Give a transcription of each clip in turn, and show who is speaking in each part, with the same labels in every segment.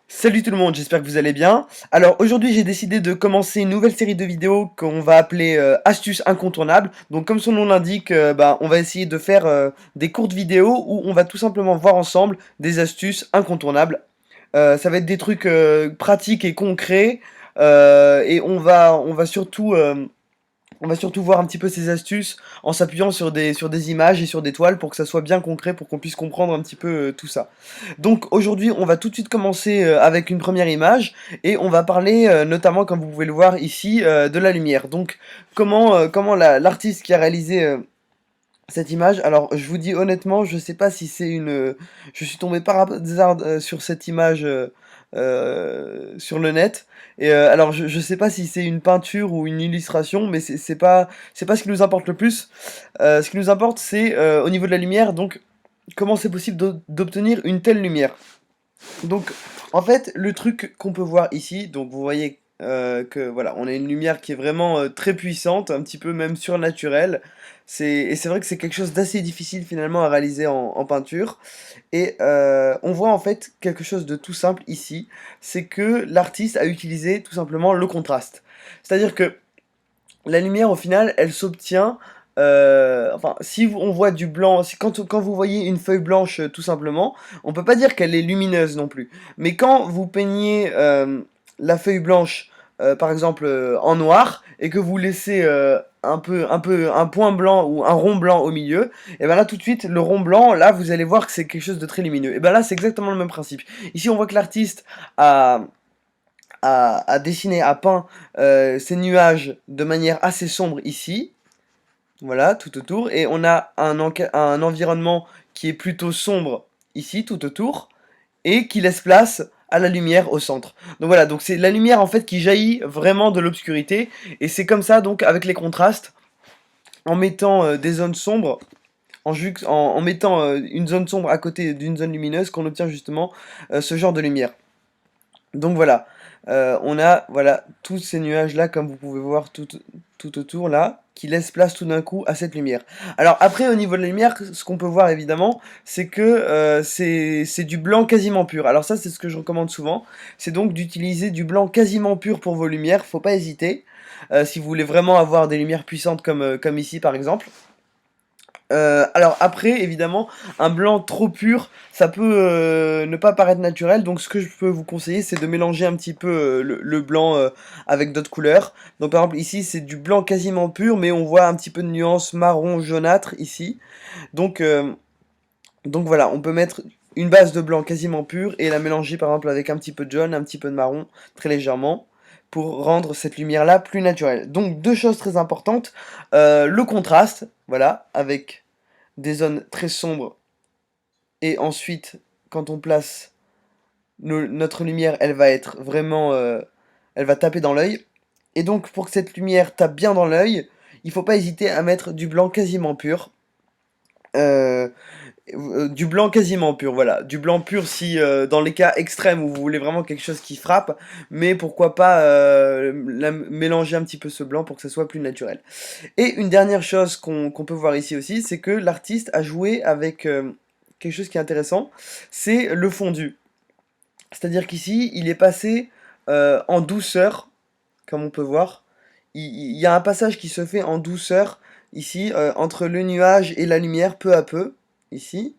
Speaker 1: Salut tout le monde, j'espère que vous allez bien. Alors aujourd'hui j'ai décidé de commencer une nouvelle série de vidéos qu'on va appeler Astuces incontournables. Donc comme son nom l'indique, on va essayer de faire des courtes vidéos où on va tout simplement voir ensemble des astuces incontournables. Ça va être des trucs pratiques et concrets et on va surtout voir un petit peu ces astuces en s'appuyant sur des images et sur des toiles pour que ça soit bien concret, pour qu'on puisse comprendre un petit peu tout ça. Donc aujourd'hui, on va tout de suite commencer avec une première image et on va parler notamment, comme vous pouvez le voir ici, de la lumière. Donc comment l'artiste qui a réalisé cette image, alors je vous dis honnêtement, je sais pas si c'est je suis tombé par hasard sur cette image sur le net. Et alors je sais pas si c'est une peinture ou une illustration, mais c'est pas ce qui nous importe le plus. Ce qui nous importe, c'est au niveau de la lumière. Donc comment c'est possible d'obtenir une telle lumière. Donc, en fait, le truc qu'on peut voir ici, donc vous voyez que voilà, on a une lumière qui est vraiment très puissante, un petit peu même surnaturelle. Et c'est vrai que c'est quelque chose d'assez difficile finalement à réaliser en peinture. Et on voit en fait quelque chose de tout simple ici, c'est que l'artiste a utilisé tout simplement le contraste. C'est-à-dire que la lumière au final, elle s'obtient. Enfin, si on voit du blanc, quand vous voyez une feuille blanche tout simplement, on peut pas dire qu'elle est lumineuse non plus. Mais quand vous peignez la feuille blanche, par exemple en noir, et que vous laissez un point blanc ou un rond blanc au milieu, et ben là tout de suite le rond blanc, là vous allez voir que c'est quelque chose de très lumineux. Et ben là c'est exactement le même principe. Ici on voit que l'artiste a dessiné, a peint ces nuages de manière assez sombre ici, voilà, tout autour, et on a un environnement qui est plutôt sombre ici, tout autour, et qui laisse place à la lumière au centre. Donc voilà, donc c'est la lumière en fait qui jaillit vraiment de l'obscurité, et c'est comme ça donc avec les contrastes, en mettant des zones sombres, en mettant une zone sombre à côté d'une zone lumineuse, qu'on obtient justement ce genre de lumière. Donc voilà, on a voilà tous ces nuages là comme vous pouvez voir tout autour là, qui laissent place tout d'un coup à cette lumière. Alors après au niveau de la lumière, ce qu'on peut voir évidemment, c'est que c'est du blanc quasiment pur. Alors ça c'est ce que je recommande souvent, c'est donc d'utiliser du blanc quasiment pur pour vos lumières, faut pas hésiter. Si vous voulez vraiment avoir des lumières puissantes comme ici par exemple. Alors après, évidemment, un blanc trop pur, ça peut ne pas paraître naturel. Donc ce que je peux vous conseiller, c'est de mélanger un petit peu le blanc avec d'autres couleurs. Donc par exemple ici, c'est du blanc quasiment pur, mais on voit un petit peu de nuance marron jaunâtre ici. Donc, euh, donc voilà, on peut mettre une base de blanc quasiment pur et la mélanger par exemple avec un petit peu de jaune, un petit peu de marron, très légèrement, pour rendre cette lumière-là plus naturelle. Donc deux choses très importantes, le contraste, voilà, avec des zones très sombres, et ensuite, quand on place notre lumière, elle va être vraiment, elle va taper dans l'œil. Et donc, pour que cette lumière tape bien dans l'œil, il faut pas hésiter à mettre du blanc quasiment pur. Euh, du blanc quasiment pur, voilà. Du blanc pur si dans les cas extrêmes où vous voulez vraiment quelque chose qui frappe, mais pourquoi pas mélanger un petit peu ce blanc pour que ça soit plus naturel. Et une dernière chose qu'on peut voir ici aussi, c'est que l'artiste a joué avec quelque chose qui est intéressant, c'est le fondu. C'est-à-dire qu'ici, il est passé en douceur, comme on peut voir. Il y a un passage qui se fait en douceur, ici, entre le nuage et la lumière, peu à peu, ici.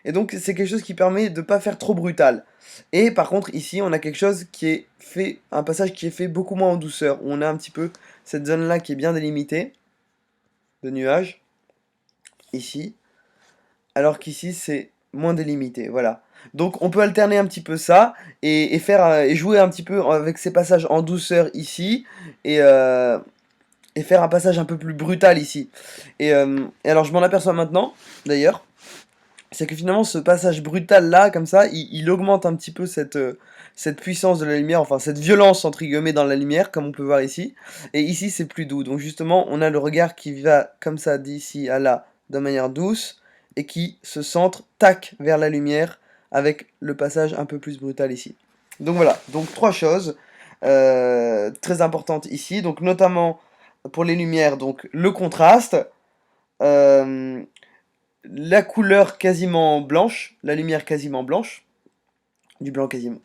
Speaker 1: Et donc, c'est quelque chose qui permet de ne pas faire trop brutal. Et par contre, ici, on a quelque chose qui est fait, un passage qui est fait beaucoup moins en douceur, où on a un petit peu cette zone-là qui est bien délimitée, de nuages, ici. Alors qu'ici c'est moins délimité, voilà. Donc on peut alterner un petit peu ça et faire et jouer un petit peu avec ces passages en douceur ici et, euh, et faire un passage un peu plus brutal ici. Et alors je m'en aperçois maintenant, d'ailleurs, c'est que finalement ce passage brutal là, comme ça, il augmente un petit peu cette puissance de la lumière, enfin cette violence entre guillemets dans la lumière, comme on peut voir ici. Et ici c'est plus doux. Donc justement, on a le regard qui va comme ça d'ici à là, de manière douce, et qui se centre, tac, vers la lumière, avec le passage un peu plus brutal ici. Donc voilà, donc trois choses très importantes ici, donc notamment pour les lumières, donc le contraste, euh, la couleur quasiment blanche, la lumière quasiment blanche, du blanc quasiment.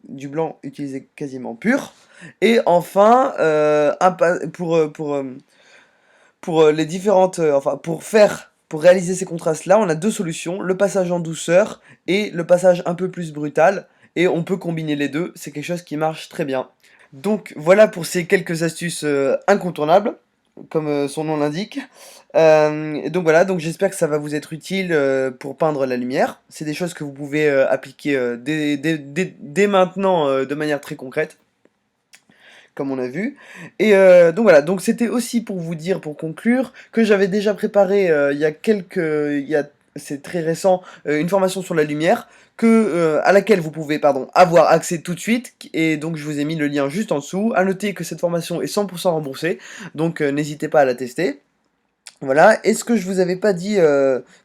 Speaker 1: du blanc utilisé quasiment pur. Et enfin, pour les différentes, enfin pour réaliser ces contrastes-là, on a deux solutions, le passage en douceur et le passage un peu plus brutal. Et on peut combiner les deux, c'est quelque chose qui marche très bien. Donc voilà pour ces quelques astuces incontournables, comme son nom l'indique. Donc voilà, donc j'espère que ça va vous être utile pour peindre la lumière. C'est des choses que vous pouvez appliquer dès maintenant de manière très concrète, comme on a vu. Et donc voilà, donc c'était aussi pour vous dire, pour conclure, que j'avais déjà préparé c'est très récent, une formation sur la lumière, à laquelle vous pouvez, pardon, avoir accès tout de suite, et donc je vous ai mis le lien juste en dessous. À noter que cette formation est 100% remboursée, donc n'hésitez pas à la tester. Voilà, et ce que je vous avais pas dit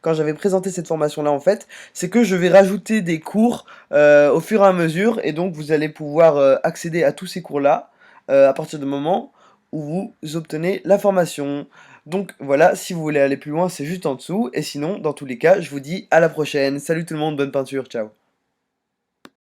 Speaker 1: quand j'avais présenté cette formation-là en fait, c'est que je vais rajouter des cours au fur et à mesure, et donc vous allez pouvoir accéder à tous ces cours-là à partir du moment où vous obtenez la formation. Donc voilà, si vous voulez aller plus loin, c'est juste en dessous, et sinon, dans tous les cas, je vous dis à la prochaine. Salut tout le monde, bonne peinture, ciao.